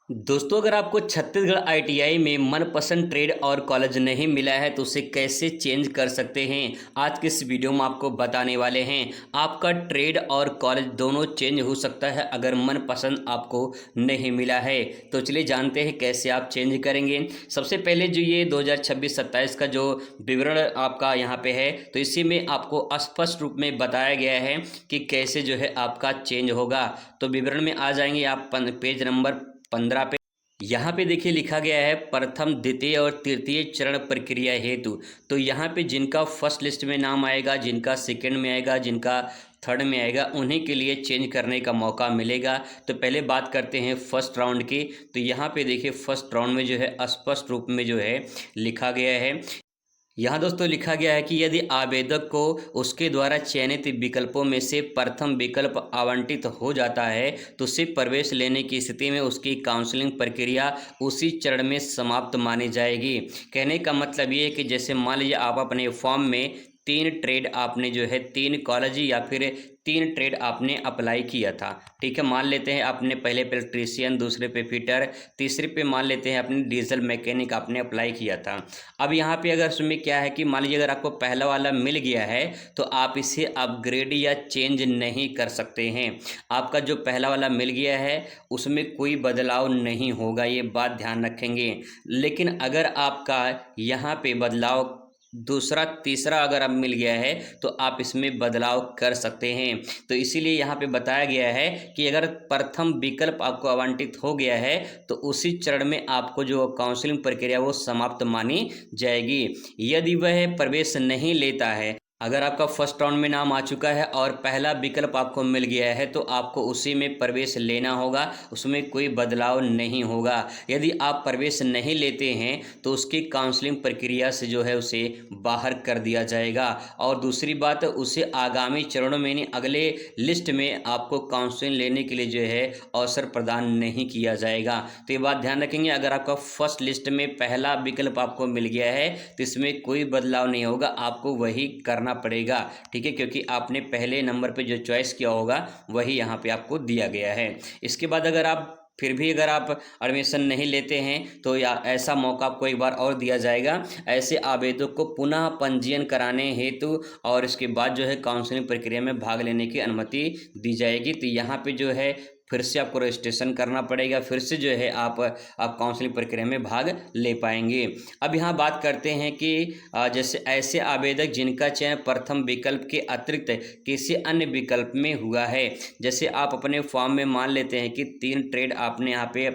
दोस्तों, अगर आपको छत्तीसगढ़ आईटीआई में मनपसंद ट्रेड और कॉलेज नहीं मिला है तो उसे कैसे चेंज कर सकते हैं, आज के इस वीडियो में आपको बताने वाले हैं। आपका ट्रेड और कॉलेज दोनों चेंज हो सकता है अगर मनपसंद आपको नहीं मिला है। तो चलिए जानते हैं कैसे आप चेंज करेंगे। सबसे पहले जो ये 2026-27 का जो विवरण आपका यहाँ पे है, तो इसी में आपको स्पष्ट रूप में बताया गया है कि कैसे जो है आपका चेंज होगा। तो विवरण में आ जाएंगे आप पेज नंबर 15 पे। यहाँ पे देखिए लिखा गया है प्रथम द्वितीय और तृतीय चरण प्रक्रिया हेतु। तो यहाँ पे जिनका फर्स्ट लिस्ट में नाम आएगा, जिनका सेकंड में आएगा, जिनका थर्ड में आएगा, उन्हीं के लिए चेंज करने का मौका मिलेगा। तो पहले बात करते हैं फर्स्ट राउंड की। तो यहाँ पे देखिए फर्स्ट राउंड में जो है स्पष्ट रूप में जो है लिखा गया है। यहाँ दोस्तों लिखा गया है कि यदि आवेदक को उसके द्वारा चयनित विकल्पों में से प्रथम विकल्प आवंटित हो जाता है तो उसे प्रवेश लेने की स्थिति में उसकी काउंसलिंग प्रक्रिया उसी चरण में समाप्त मानी जाएगी। कहने का मतलब ये है कि जैसे मान लीजिए आप अपने फॉर्म में 3 ट्रेड आपने जो है 3 कॉलेज या फिर 3 ट्रेड आपने अप्लाई किया था, ठीक है। मान लेते हैं आपने पहले पे इलेक्ट्रीशियन, दूसरे पे फिटर, तीसरे पे मान लेते हैं अपने डीजल मैकेनिक आपने अप्लाई किया था। अब यहाँ पे अगर उसमें क्या है कि मान लीजिए अगर आपको पहला वाला मिल गया है तो आप इसे अपग्रेड या चेंज नहीं कर सकते हैं। आपका जो पहला वाला मिल गया है उसमें कोई बदलाव नहीं होगा, ये बात ध्यान रखेंगे। लेकिन अगर आपका यहाँ पे बदलाव दूसरा तीसरा अगर अब मिल गया है तो आप इसमें बदलाव कर सकते हैं। तो इसीलिए यहाँ पे बताया गया है कि अगर प्रथम विकल्प आपको आवंटित हो गया है तो उसी चरण में आपको जो काउंसलिंग प्रक्रिया वो समाप्त मानी जाएगी। यदि वह प्रवेश नहीं लेता है, अगर आपका फर्स्ट राउंड में नाम आ चुका है और पहला विकल्प आपको मिल गया है तो आपको उसी में प्रवेश लेना होगा, उसमें कोई बदलाव नहीं होगा। यदि आप प्रवेश नहीं लेते हैं तो उसकी काउंसलिंग प्रक्रिया से जो है उसे बाहर कर दिया जाएगा। और दूसरी बात, उसे आगामी चरणों में यानी अगले लिस्ट में आपको काउंसलिंग लेने के लिए जो है अवसर प्रदान नहीं किया जाएगा। तो ये बात ध्यान रखेंगे। अगर आपका फर्स्ट लिस्ट में पहला विकल्प आपको मिल गया है तो इसमें कोई बदलाव नहीं होगा, आपको वही करना पड़ेगा, ठीक है, क्योंकि आपने पहले नंबर पे जो चॉइस किया होगा वही यहाँ पे आपको दिया गया है। इसके बाद अगर आप फिर भी अगर आप एडमिशन नहीं लेते हैं तो या ऐसा मौका आपको एक बार और दिया जाएगा। ऐसे आवेदक को पुनः पंजीयन कराने हेतु और इसके बाद जो है काउंसलिंग प्रक्रिया में भाग लेने की अनुमति दी जाएगी। तो यहाँ पे जो है फिर से आपको रजिस्ट्रेशन करना पड़ेगा, फिर से जो है आप काउंसलिंग प्रक्रिया में भाग ले पाएंगे। अब यहाँ बात करते हैं कि जैसे ऐसे आवेदक जिनका चयन प्रथम विकल्प के अतिरिक्त किसी अन्य विकल्प में हुआ है। जैसे आप अपने फॉर्म में मान लेते हैं कि 3 ट्रेड आपने यहाँ पे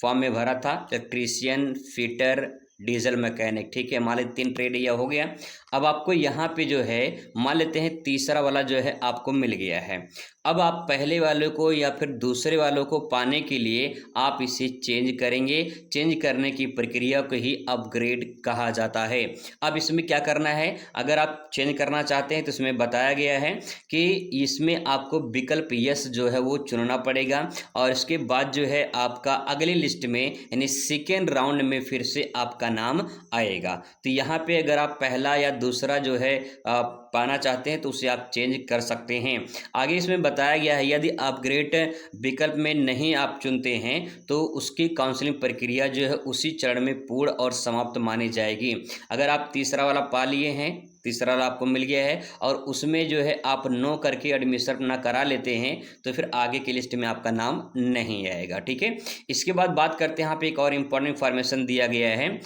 फॉर्म में भरा था, इलेक्ट्रीशियन, फिटर, डीजल मैकेनिक, ठीक है। मान लेते 3 ट्रेड यह हो गया। अब आपको यहाँ पे जो है मान लेते हैं तीसरा वाला जो है आपको मिल गया है। अब आप पहले वाले को या फिर दूसरे वालों को पाने के लिए आप इसे चेंज करेंगे। चेंज करने की प्रक्रिया को ही अपग्रेड कहा जाता है। अब इसमें क्या करना है, अगर आप चेंज करना चाहते हैं तो इसमें बताया गया है कि इसमें आपको विकल्प यस जो है वो चुनना पड़ेगा और इसके बाद जो है आपका अगली लिस्ट में यानी सेकेंड राउंड में फिर से आपका नाम आएगा। तो यहाँ पे अगर आप पहला या दूसरा जो है पाना चाहते हैं तो उसे आप चेंज कर सकते हैं। आगे इसमें बताया गया है यदि अपग्रेड विकल्प में नहीं आप चुनते हैं तो उसकी काउंसलिंग प्रक्रिया जो है उसी चरण में पूर्ण और समाप्त मानी जाएगी। अगर आप तीसरा वाला पा लिए हैं, तीसरा वाला आपको मिल गया है और उसमें जो है आप नो करके एडमिशन ना करा लेते हैं तो फिर आगे की लिस्ट में आपका नाम नहीं आएगा, ठीक है। इसके बाद बात करते हैं, यहाँ पे एक और इम्पोर्टेंट इन्फॉर्मेशन दिया गया है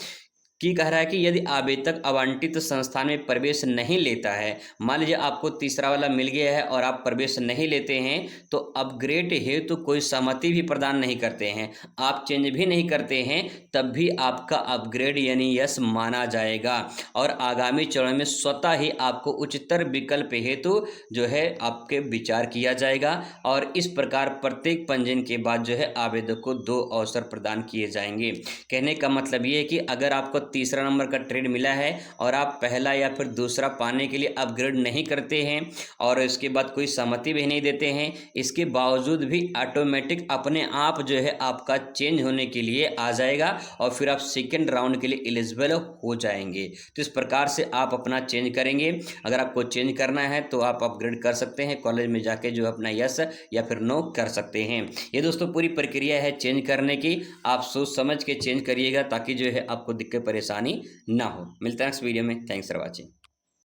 कि कह रहा है कि यदि आवेदक आवंटित संस्थान में प्रवेश नहीं लेता है, मान लीजिए आपको तीसरा वाला मिल गया है और आप प्रवेश नहीं लेते हैं तो अपग्रेड हेतु तो कोई सहमति भी प्रदान नहीं करते हैं, आप चेंज भी नहीं करते हैं, तब भी आपका अपग्रेड यानी यस माना जाएगा और आगामी चरण में स्वतः ही आपको उच्चतर विकल्प हेतु जो है आपके विचार किया जाएगा। और इस प्रकार प्रत्येक पंजीयन के बाद जो है आवेदक को 2 अवसर प्रदान किए जाएंगे। कहने का मतलब ये है कि अगर आपको तीसरा नंबर का ट्रेड मिला है और आप पहला या फिर दूसरा पाने के लिए अपग्रेड नहीं करते हैं और इसके बाद कोई सहमति भी नहीं देते हैं, इसके बावजूद भी ऑटोमेटिक अपने आप जो है आपका चेंज होने के लिए आ जाएगा और फिर आप सेकेंड राउंड के लिए एलिजिबल हो जाएंगे। तो इस प्रकार से आप अपना चेंज करेंगे। अगर आपको चेंज करना है तो आप अपग्रेड कर सकते हैं, कॉलेज में जाके जो अपना यस या फिर नो कर सकते हैं। ये दोस्तों पूरी प्रक्रिया है चेंज करने की, आप सोच समझ के चेंज करिएगा ताकि जो है आपको दिक्कत परेशानी ना हो। मिलता है नेक्स्ट वीडियो में। Thanks for watching.